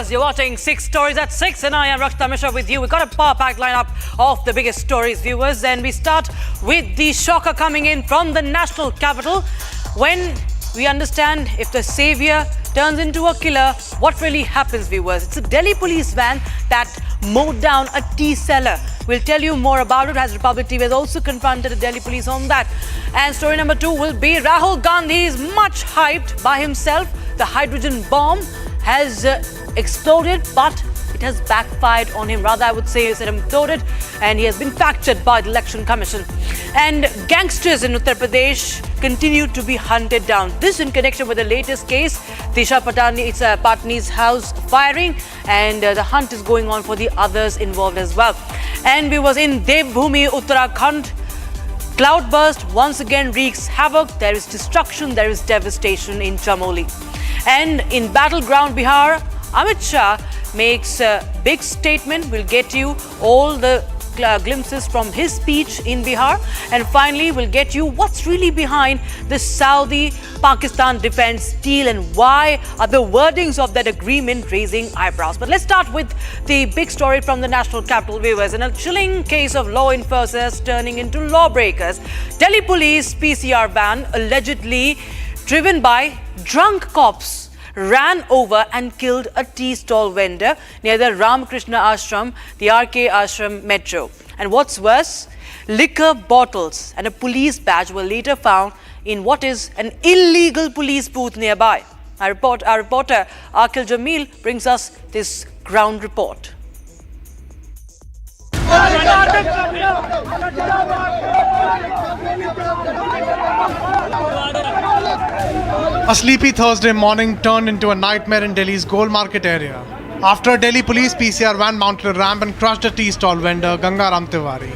viewers, you're watching 6 Stories at 6 and I am Rakshita Mishra with you. We've got a power-packed lineup of the biggest stories, viewers, and we start with the shocker coming in from the national capital. When we understand if the savior turns into a killer, what really happens, viewers? It's a Delhi police van that mowed down a tea seller. We'll tell you more about it, as Republic TV has also confronted the Delhi police on that. And story number 2 will be Rahul Gandhi is much hyped by himself. The hydrogen bomb has exploded, but it has backfired on him. Rather, I would say it imploded, and he has been fractured by the Election Commission. And gangsters in Uttar Pradesh continue to be hunted down. This in connection with the latest case, Disha Patni's house firing, and the hunt is going on for the others involved as well. And we was in Devbhoomi, Uttarakhand. Cloudburst once again wreaks havoc. There is destruction, there is devastation in Chamoli. And in battleground Bihar, Amit Shah makes a big statement. We'll get you all the glimpses from his speech in Bihar. And finally, we'll get you what's really behind the Saudi-Pakistan defense deal and why are the wordings of that agreement raising eyebrows. But let's start with the big story from the national capital, viewers. In a chilling case of law enforcers turning into lawbreakers, Delhi police PCR van allegedly driven by drunk cops ran over and killed a tea stall vendor near the Ramakrishna Ashram, the RK Ashram Metro. And what's worse, liquor bottles and a police badge were later found in what is an illegal police booth nearby. Our reporter Akhil Jamil brings us this ground report. A sleepy Thursday morning turned into a nightmare in Delhi's Gold Market area after a Delhi police PCR van mounted a ramp and crushed a tea stall vendor, Gangaram Tiwari,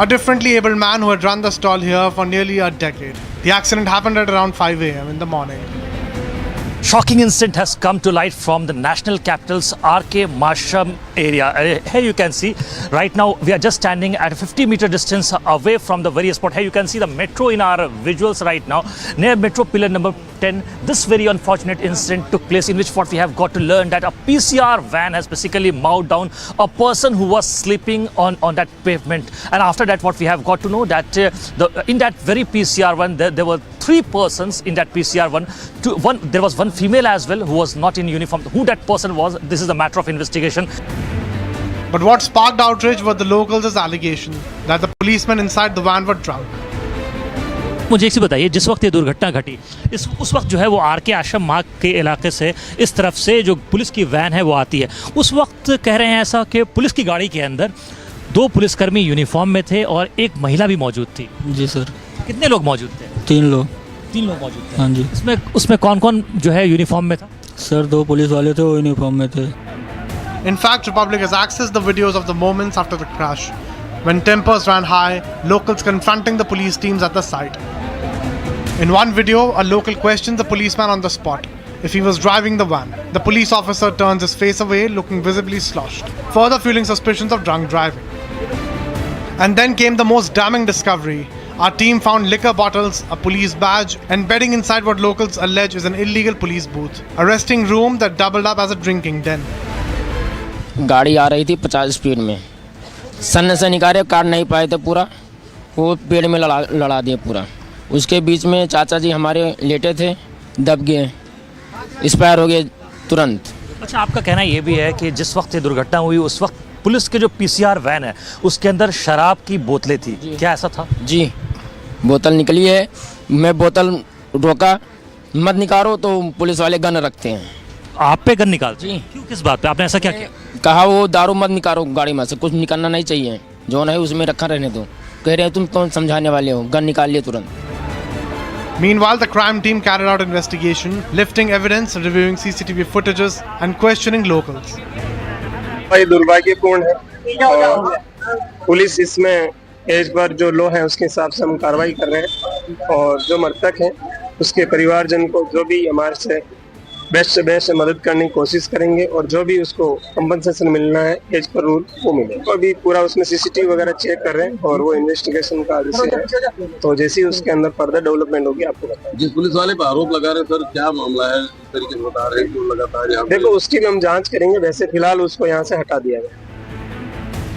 a differently abled man who had run the stall here for nearly a decade. The accident happened at around 5 a.m. in the morning. Shocking incident has come to light from the national capital's RK Ashram area. Here you can see, right now we are just standing at a 50-meter distance away from the very spot. Here you can see the metro in our visuals right now, near metro pillar number 10. This very unfortunate incident took place, in which what we have got to learn that a PCR van has basically mowed down a person who was sleeping on that pavement. And after that, what we have got to know that in that very PCR van, there were 3 persons in that PCR van. There was one female as well who was not in uniform. Who that person was, this is a matter of investigation. But what sparked outrage were the locals' allegation that the policemen inside the van were drunk. मुझे एक चीज़ बताइए, जिस वक्त ये दुर्घटना घटी उस वक्त जो है वो RK आश्रम मार्ग के इलाके से इस तरफ से जो पुलिस की वैन है वो आती है, उस वक्त कह रहे हैं ऐसा कि पुलिस की गाड़ी के अंदर 2 पुलिसकर्मी यूनिफॉर्म में थे और एक महिला भी मौजूद थी। जी सर। कितने लोग मौजूद थे? 3 लोग। 3 लोग मौजूद थे। हाँ जी। उसमें कौन-कौन जो है यूनिफॉर्म में था? सर 2 पुलिस वाले थे, वो यूनिफॉर्म में थे। In fact, Republic has accessed the videos of the moments after the crash, when tempers ran high, locals confronting the police teams at the site. In one video, a local questions the policeman on the spot if he was driving the van. The police officer turns his face away, looking visibly sloshed, further fueling suspicions of drunk driving. And then came the most damning discovery. Our team found liquor bottles, a police badge, and bedding inside what locals allege is an illegal police booth, a resting room that doubled up as a drinking den. गाड़ी आ रही थी 50 speed में, सन्ने से निकाले, काट नहीं पाए थे पूरा, वो पेड़ में लड़ा दिए पूरा। उसके बीच में चाचा जी हमारे लेटे थे, दब गए, एक्सपायर हो गए तुरंत। अच्छा, आपका कहना ये भी है कि जिस वक्त ये दुर्घटना हुई उस वक्त पुलिस के जो PCR वैन है उसके अंदर शराब की बोतलें थी, क्या ऐसा था? जी, बोतल निकली है, मैं बोतल रोका, मत निकालो तो पुलिस वाले गन रखते हैं। आप पे गन निकाल? जी। क्यों, किस बात पे? आपने ऐसा क्या किया? कहा वो दारू मत निकालो गाड़ी में से, कुछ निकालना नहीं चाहिए, जो है उसमें रखा रहने दो। कह रहे हैं तुम कौन समझाने वाले हो, गन निकाल लिए तुरंत। Meanwhile, the crime team carried out investigation, lifting evidence, reviewing CCTV footages, and questioning locals. भाई दुर्भाग्यपूर्ण है और पुलिस इसमें एज पर जो लॉ है उसके हिसाब से हम कार्रवाई कर रहे हैं और जो मृतक हैं उसके परिवारजन को जो भी हमारे से बेस्ट से बेस्ट मदद करने की कोशिश करेंगे और जो भी उसको कंपनसेशन मिलना है एज पर रूल वो मिले। तो अभी पूरा उसमें सीसीटीवी वगैरह चेक कर रहे हैं और वो इन्वेस्टिगेशन का विषय है, तो जैसे ही उसके अंदर फर्दर डेवलपमेंट होगी आपको बताएंगे। जिस पुलिस वाले पर आरोप लगा रहे हैं सर, क्या मामला है, इस तरीके से बता रहे हैं क्यों लगातार यहाँ पे? देखो उसकी भी हम जांच करेंगे, वैसे फिलहाल उसको यहाँ से हटा दिया गया।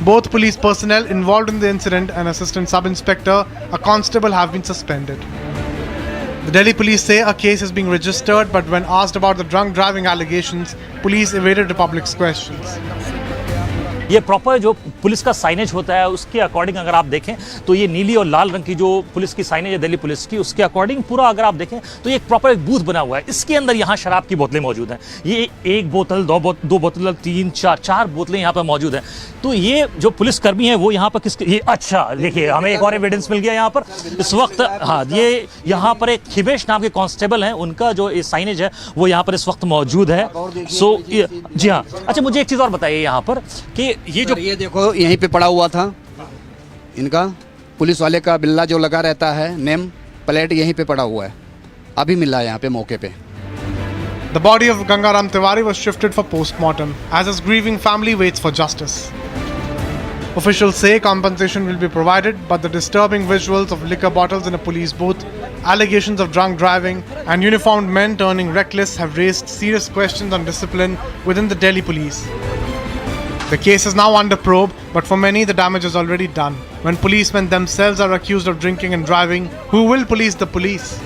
Both police personnel involved in the incident, an assistant sub-inspector, a constable, have been suspended. The Delhi police say a case is being registered, but when asked about the drunk driving allegations, police evaded the public's questions. ये proper जो police का signage होता है उसके according अगर आप देखें तो ये नीली और लाल रंग की जो पुलिस की साइनेज है दिल्ली पुलिस की, उसके अकॉर्डिंग पूरा अगर आप देखें तो ये एक प्रॉपर एक बूथ बना हुआ है। इसके अंदर यहाँ शराब की बोतलें मौजूद हैं। ये एक बोतल, दो बोतल, तीन, चार बोतलें यहाँ पर मौजूद हैं। तो ये जो पुलिसकर्मी है वो यहाँ पर किसके, ये अच्छा देखिए हमें एक और एविडेंस मिल गया यहाँ पर इस वक्त। हाँ, ये यहाँ पर एक खिबेश नाम के कांस्टेबल हैं, उनका जो ये साइनेज है वो यहाँ पर इस वक्त मौजूद है। सो जी हाँ, अच्छा मुझे एक चीज़ और बताइए यहाँ पर कि ये देखो यहीं पे पड़ा हुआ था इनका पुलिस वाले का बिल्ला जो लगा रहता है, नेम प्लेट यहीं पे पड़ा हुआ है, अभी मिला है यहाँ पे मौके पे। The body of Gangaram Tiwari was shifted for post-mortem as his grieving family waits for justice. Officials say compensation will be provided, but the disturbing visuals of liquor bottles in a police booth, allegations of drunk driving, and uniformed men turning reckless have raised serious questions on discipline within the Delhi police. The case is now under probe, but for many the damage is already done. When policemen themselves are accused of drinking and driving, who will police the police?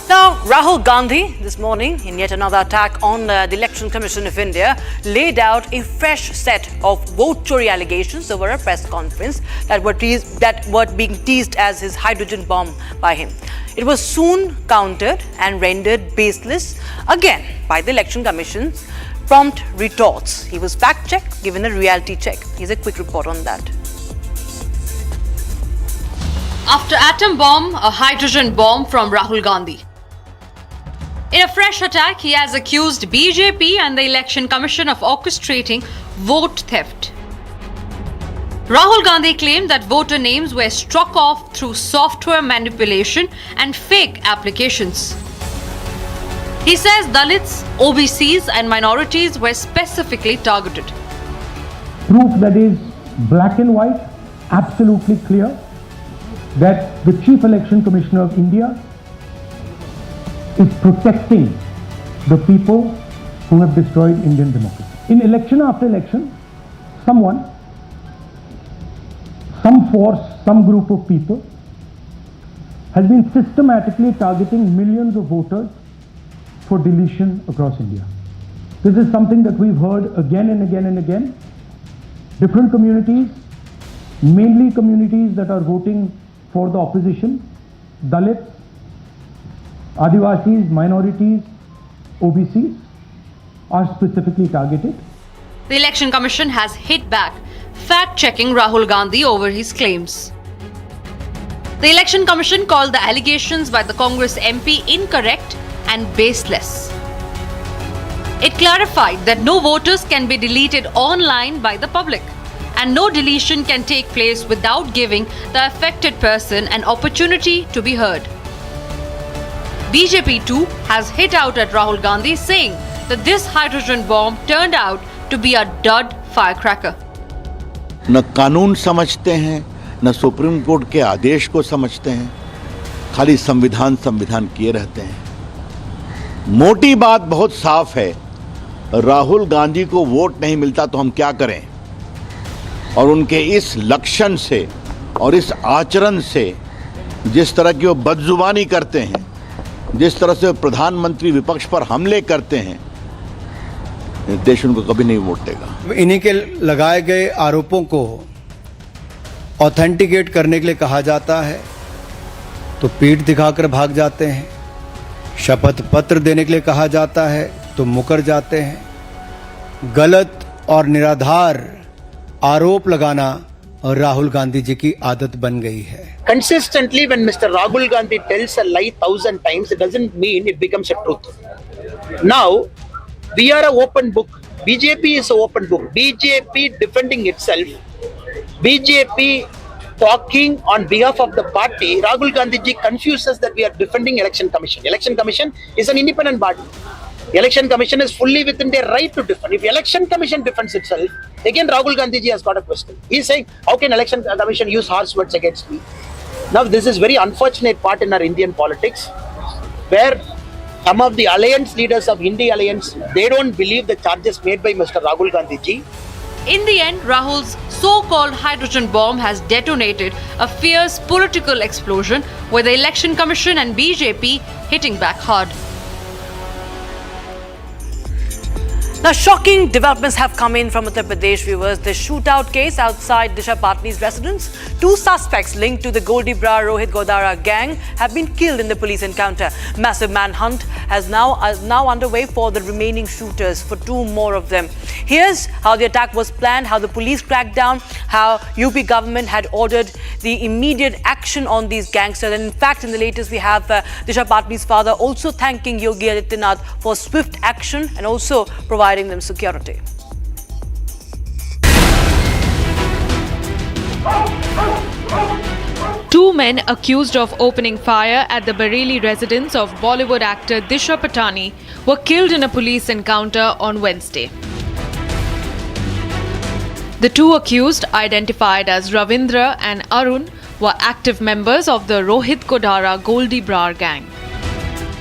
Now, Rahul Gandhi this morning, in yet another attack on the Election Commission of India, laid out a fresh set of vote chori allegations over a press conference that were being teased as his hydrogen bomb by him. It was soon countered and rendered baseless again by the Election Commission's prompt retorts. He was fact-checked, given a reality check. Here's a quick report on that. After atom bomb, a hydrogen bomb from Rahul Gandhi. In a fresh attack, he has accused BJP and the Election Commission of orchestrating vote theft. Rahul Gandhi claimed that voter names were struck off through software manipulation and fake applications. He says Dalits, OBCs and minorities were specifically targeted. Proof that is black and white, absolutely clear, that the Chief Election Commissioner of India is protecting the people who have destroyed Indian democracy. In election after election, someone, some force, some group of people has been systematically targeting millions of voters for deletion across India. This is something that we've heard again and again and again. Different communities, mainly communities that are voting for the opposition, Dalits, Adivasis, minorities, OBCs are specifically targeted. The Election Commission has hit back, fact-checking Rahul Gandhi over his claims. The Election Commission called the allegations by the Congress MP incorrect and baseless. It clarified that no voters can be deleted online by the public, and no deletion can take place without giving the affected person an opportunity to be heard. BJP too has hit out at Rahul Gandhi, saying that this hydrogen bomb turned out to be a dud firecracker. न कानून समझते हैं, न supreme court के आदेश को समझते हैं, खाली संविधान किए रहते हैं। मोटी बात बहुत साफ है, राहुल गांधी को वोट नहीं मिलता तो हम क्या करें? और उनके इस लक्षण से और इस आचरण से, जिस तरह की वो बदजुबानी करते हैं, जिस तरह से प्रधानमंत्री विपक्ष पर हमले करते हैं, देश उनको कभी नहीं वोट देगा। इन्हीं के लगाए गए आरोपों को ऑथेंटिकेट करने के लिए कहा जाता है तो पीठ दिखाकर भाग जाते हैं, शपथ पत्र देने के लिए कहा जाता है तो मुकर जाते हैं। गलत और निराधार आरोप लगाना राहुल गांधी जी की आदत बन गई है। Consistently, when Mr. Rahul Gandhi tells a lie 1,000 times, it doesn't mean it becomes a truth. Now, we are an open book. BJP is an open book. BJP defending itself. BJP talking on behalf of the party, Rahul Gandhi ji confuses that we are defending Election Commission. Election Commission is an independent body. Election Commission is fully within their right to defend. If Election Commission defends itself, again Rahul Gandhi ji has got a question. He is saying, how can Election Commission use harsh words against me? Now this is very unfortunate part in our Indian politics, where some of the alliance leaders of Hindi alliance, they don't believe the charges made by Mr. Rahul Gandhi ji. In the end, Rahul's so-called hydrogen bomb has detonated a fierce political explosion with the Election Commission and BJP hitting back hard. Now, shocking developments have come in from Uttar Pradesh, viewers. The shootout case outside Disha Patni's residence. 2 suspects linked to the Goldie Brar Rohit Godara gang have been killed in the police encounter. Massive manhunt is now underway for the remaining shooters, for 2 more of them. Here's how the attack was planned, how the police cracked down, how UP government had ordered the immediate action on these gangsters. And in fact, in the latest, we have Disha Patni's father also thanking Yogi Adityanath for swift action and also providing them security. Two men accused of opening fire at the Bareilly residence of Bollywood actor Disha Patani were killed in a police encounter on Wednesday. The 2 accused, identified as Ravindra and Arun, were active members of the Rohit Godara Goldie Brar gang.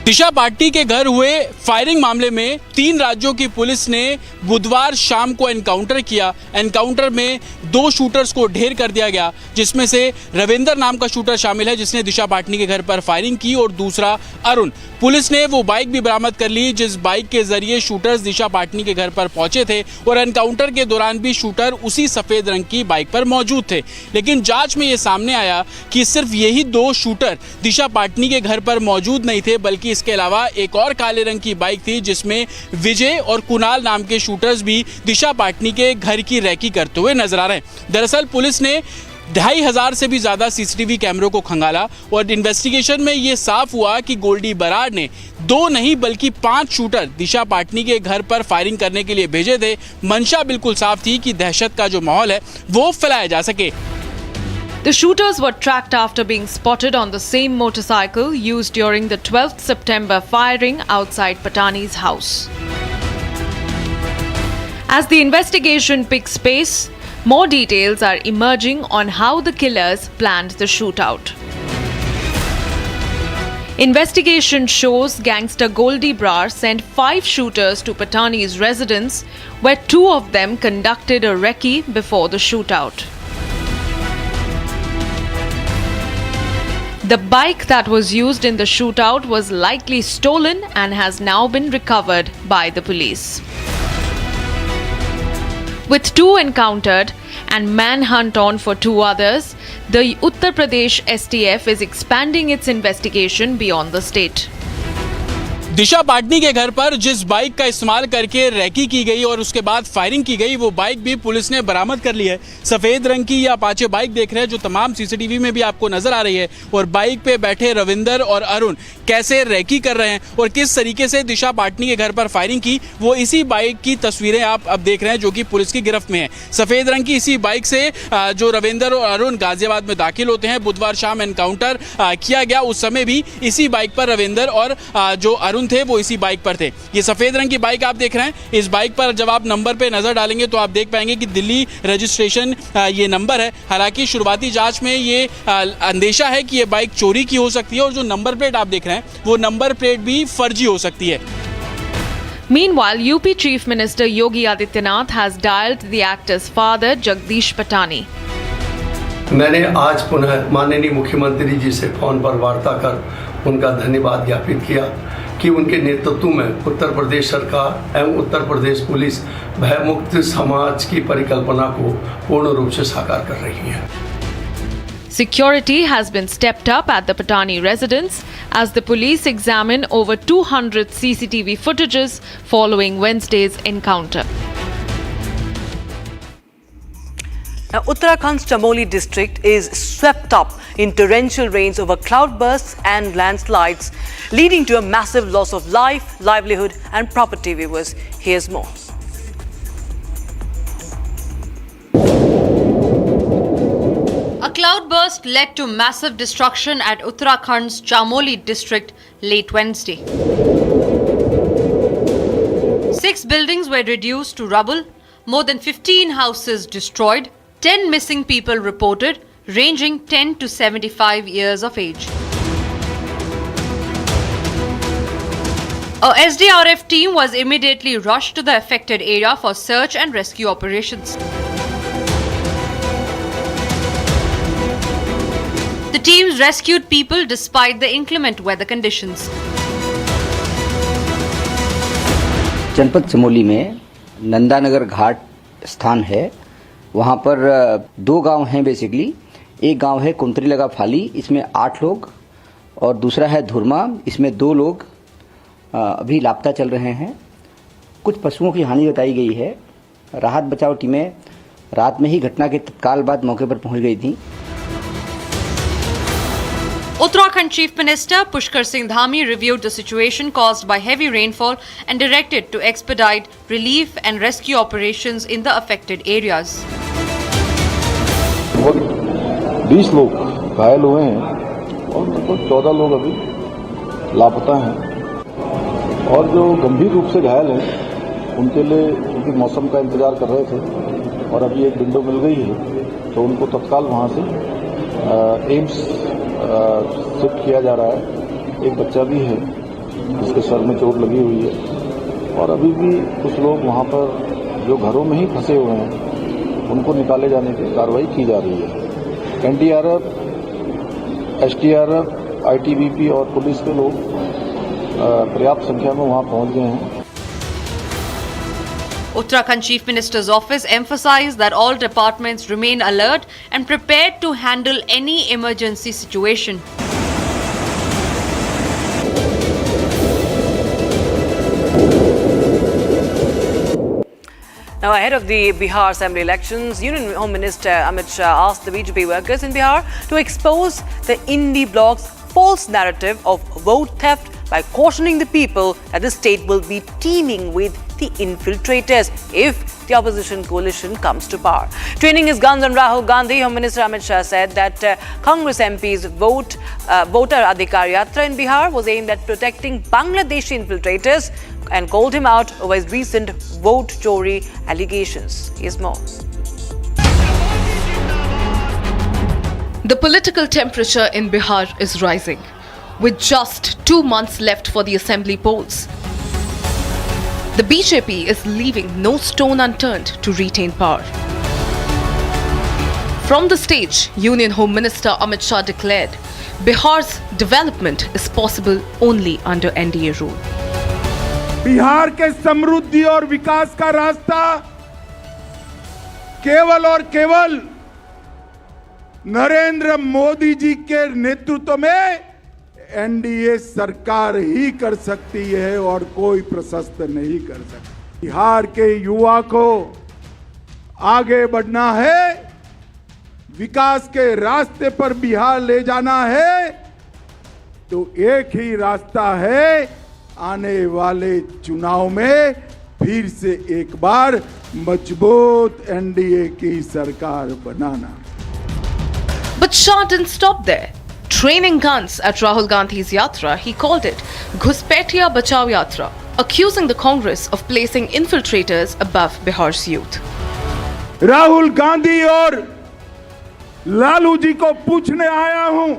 दिशा पाटनी के घर हुए firing मामले में 3 राज्यों की police ने बुधवार शाम को एनकाउंटर किया। एनकाउंटर में 2 शूटर्स को ढेर कर दिया गया, जिसमें से रविंदर नाम का शूटर शामिल है जिसने दिशा पाटनी के घर पर फायरिंग की, और दूसरा अरुण। पुलिस ने वो बाइक भी बरामद कर ली जिस बाइक के जरिए शूटर्स दिशा पाटनी के घर पर पहुंचे थे, और एनकाउंटर के दौरान भी शूटर उसी सफेद रंग की बाइक पर मौजूद थे। लेकिन जांच में ये सामने आया कि सिर्फ यही 2 शूटर दिशा पाटनी के घर पर मौजूद नहीं थे, बल्कि इसके अलावा एक और काले रंग की बाइक थी जिसमें विजय और कुणाल नाम के शूटर्स भी दिशा पाटनी के घर की रैकी करते हुए नजर आ रहे हैं। दरअसल पुलिस ने 2500 से भी ज्यादा सीसीटीवी कैमरों को खंगाला और इन्वेस्टिगेशन में ये साफ हुआ कि गोल्डी बराड़ ने 2 नहीं बल्कि 5 शूटर दिशा पाटनी के घर पर फायरिंग करने के लिए भेजे थे। मंशा बिल्कुल साफ थी कि दहशत का जो माहौल है वो फैलाया जा सके। The shooters were tracked after being spotted on the same motorcycle used during the 12th September firing outside Patani's house. As the investigation picks pace, more details are emerging on how the killers planned the shootout. Investigation shows gangster Goldie Brar sent 5 shooters to Patani's residence, where 2 of them conducted a recce before the shootout. The bike that was used in the shootout was likely stolen and has now been recovered by the police. With 2 encountered and manhunt on for 2 others, the Uttar Pradesh STF is expanding its investigation beyond the state. दिशा पाटनी के घर पर जिस bike का इस्तेमाल करके recce की गई और उसके बाद फायरिंग की गई, वो बाइक भी पुलिस ने बरामद कर ली है। सफेद रंग की या अपाचे बाइक देख रहे हैं जो तमाम सीसीटीवी में भी आपको नजर आ रही है, और बाइक पे बैठे रविंदर और अरुण कैसे रैकी कर रहे हैं और किस तरीके से दिशा पाटनी के घर पर फायरिंग की, वो इसी बाइक की तस्वीरें आप अब देख रहे हैं जो कि पुलिस की गिरफ्त में है। सफेद रंग की इसी बाइक से जो रविंदर और अरुण गाजियाबाद में दाखिल होते हैं, बुधवार शाम एनकाउंटर किया गया, उस समय भी इसी बाइक पर रविंदर और जो अरुण थे वो इसी बाइक पर थे। ये सफेद रंग की बाइक आप देख रहे हैं, इस बाइक पर जब आप नंबर पे नजर डालेंगे तो आप देख पाएंगे कि दिल्ली रजिस्ट्रेशन ये नंबर है। हालांकि शुरुआती जांच में ये अंदेशा है कि ये बाइक चोरी की हो सकती है और जो नंबर प्लेट आप देख रहे हैं वो नंबर प्लेट भी फर्जी हो सकती है। Meanwhile, UP Chief Minister Yogi Adityanath has dialed the actor's father Jagdish Patani. मैंने आज पुनः माननीय मुख्यमंत्री जी से फोन पर वार्ता कर उनका धन्यवाद ज्ञापित किया कि उनके नेतृत्व में उत्तर प्रदेश सरकार एवं उत्तर प्रदेश पुलिस भयमुक्त समाज की परिकल्पना को पूर्ण रूप से साकार कर रही है। Security has been stepped up at the Patani residence as the police examine over 200 CCTV footages following Wednesday's encounter. Now, Uttarakhand's Chamoli district is swept up in torrential rains over cloudbursts and landslides, leading to a massive loss of life, livelihood and property, viewers. Here's more. A cloudburst led to massive destruction at Uttarakhand's Chamoli district late Wednesday. 6 buildings were reduced to rubble, more than 15 houses destroyed, 10 missing people reported, ranging 10 to 75 years of age. A SDRF team was immediately rushed to the affected area for search and rescue operations. The teams rescued people despite the inclement weather conditions. जनपद चमोली में नंदानगर घाट स्थान है, वहाँ पर 2 गांव हैं basically. एक गांव है कुंतरी लगा फाली, इसमें 8 लोग, और दूसरा है धुरमा, इसमें 2 लोग अभी लापता चल रहे हैं। कुछ पशुओं की हानि बताई गई है। राहत बचाव टीमें रात में ही घटना के तत्काल बाद मौके पर पहुंच गई थी। Uttarakhand Chief Minister Pushkar Singh Dhami reviewed the situation caused by heavy rainfall and directed to expedite relief and rescue operations in the affected areas. 20 लोग घायल हुए हैं और लगभग 14 लोग अभी लापता हैं, और जो गंभीर रूप से घायल हैं उनके लिए उनके मौसम का इंतजार कर रहे थे और अभी एक विंडो मिल गई है तो उनको तत्काल वहाँ से एम्स शिफ्ट किया जा रहा है। एक बच्चा भी है जिसके सर में चोट लगी हुई है, और अभी भी कुछ लोग वहाँ पर जो घरों में ही फंसे हुए हैं उनको निकाले जाने की कार्रवाई की जा रही है। एनडीआरएफ, एसडीआरएफ, आईटीबीपी और पुलिस के लोग पर्याप्त संख्या में वहाँ पहुँच गए हैं। Uttarakhand Chief Minister's office emphasized that all departments remain alert and prepared to handle any emergency situation. Now, ahead of the Bihar Assembly elections, Union Home Minister Amit Shah asked the BJP workers in Bihar to expose the indie bloc's false narrative of vote theft by cautioning the people that the state will be teeming with the infiltrators if the opposition coalition comes to power. Training his guns on Rahul Gandhi, Home Minister Amit Shah said that Congress MP's voter Adhikar Yatra in Bihar was aimed at protecting Bangladeshi infiltrators and called him out over his recent vote chori allegations. Here's more. The political temperature in Bihar is rising, with just 2 months left for the assembly polls. The BJP is leaving no stone unturned to retain power. From the stage, Union Home Minister Amit Shah declared, Bihar's development is possible only under NDA rule. Bihar के समृद्धि और विकास का रास्ता केवल और केवल नरेंद्र मोदी जी के नेतृत्व में एनडीए सरकार ही कर सकती है और कोई प्रशस्त नहीं कर सकता। बिहार के युवा को आगे बढ़ना है, विकास के रास्ते पर बिहार ले जाना है, तो एक ही रास्ता है, आने वाले चुनाव में फिर से एक बार मजबूत एनडीए की सरकार बनाना। But Shah didn't stop there. Training guns at Rahul Gandhi's yatra, he called it Ghuspetia Bachao Yatra, accusing the Congress of placing infiltrators above Bihar's youth. Rahul Gandhi और लालू जी को पूछने आया हूं,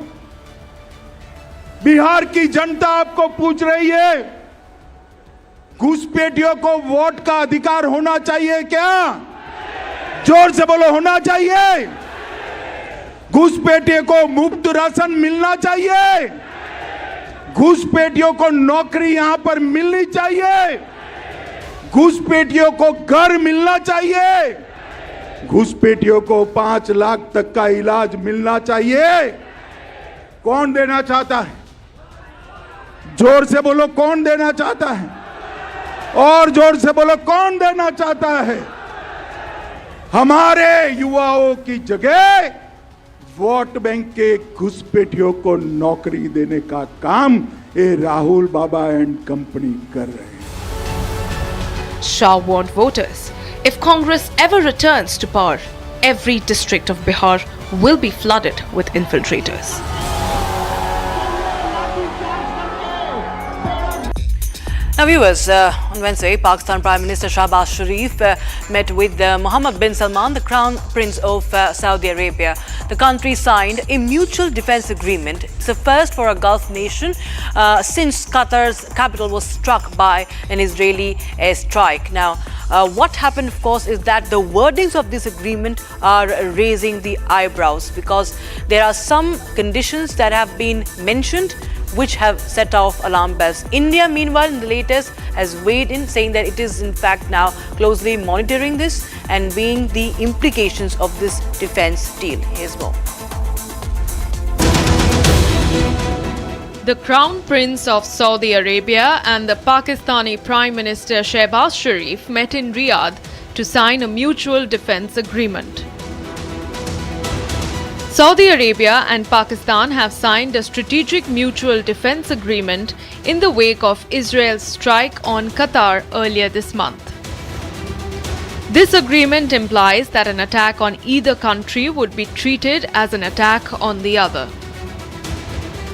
बिहार की जनता आपको पूछ रही है, घुसपैठियों को वोट का अधिकार होना चाहिए क्या? जोर से बोलो, होना चाहिए? घुसपैठियों को मुफ्त राशन मिलना चाहिए, घुसपैठियों को नौकरी यहां पर मिलनी चाहिए, घुसपैठियों को घर मिलना चाहिए, घुसपैठियों को 5 लाख तक का इलाज मिलना चाहिए। कौन देना चाहता है? जोर से बोलो, कौन देना चाहता है? और जोर से बोलो, कौन देना चाहता है? हमारे युवाओं की जगह वोट बैंक के घुसपैठियों को नौकरी देने का काम ये राहुल बाबा एंड कंपनी कर रहे हैं। Shah warned voters, if Congress ever returns to power, every district of Bihar will be flooded with infiltrators. Now viewers, on Wednesday, Pakistan Prime Minister Shahbaz Sharif met with Mohammed bin Salman, the Crown Prince of Saudi Arabia. The country signed a mutual defense agreement. It's the first for a Gulf nation since Qatar's capital was struck by an Israeli airstrike. Now, what happened, of course, is that the wordings of this agreement are raising the eyebrows because there are some conditions that have been mentioned which have set off alarm bells. India, meanwhile, in the latest, has weighed in, saying that it is in fact now closely monitoring this and weighing the implications of this defense deal. Here's more. The Crown Prince of Saudi Arabia and the Pakistani Prime Minister Shehbaz Sharif met in Riyadh to sign a mutual defense agreement. Saudi Arabia and Pakistan have signed a strategic mutual defense agreement in the wake of Israel's strike on Qatar earlier this month. This agreement implies that an attack on either country would be treated as an attack on the other.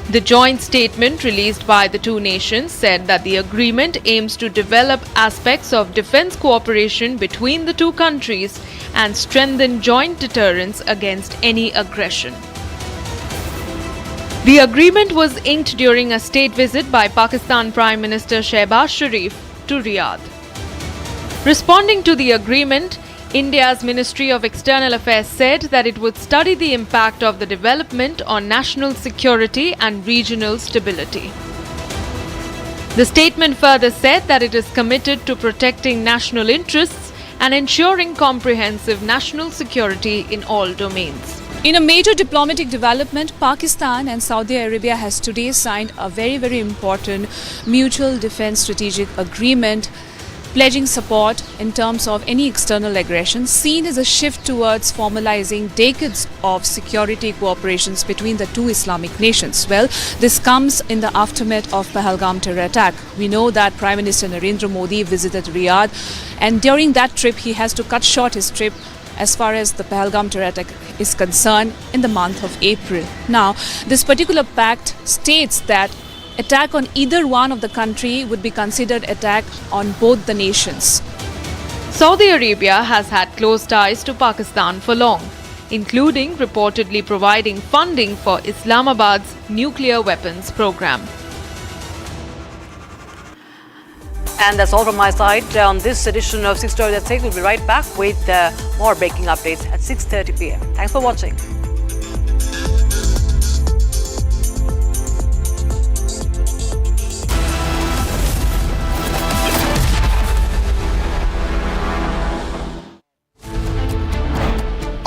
The joint statement released by the two nations said that the agreement aims to develop aspects of defense cooperation between the two countries and strengthen joint deterrence against any aggression. The agreement was inked during a state visit by Pakistan Prime Minister Shehbaz Sharif to Riyadh. Responding to the agreement, India's Ministry of External Affairs said that it would study the impact of the development on national security and regional stability. The statement further said that it is committed to protecting national interests and ensuring comprehensive national security in all domains. In a major diplomatic development, Pakistan and Saudi Arabia has today signed a very important mutual defense strategic agreement pledging support in terms of any external aggression, seen as a shift towards formalizing decades of security cooperations between the two Islamic nations. Well, this comes in the aftermath of Pahalgam terror attack. We know that Prime Minister Narendra Modi visited Riyadh, and during that trip he has to cut short his trip as far as the Pahalgam terror attack is concerned in the month of April. Now, this particular pact states that attack on either one of the country would be considered attack on both the nations. Saudi Arabia has had close ties to Pakistan for long, including reportedly providing funding for Islamabad's nuclear weapons program. And that's all from my side on this edition of 6 Stories at 6. We'll be right back with more breaking updates at 6:30 p.m. Thanks for watching.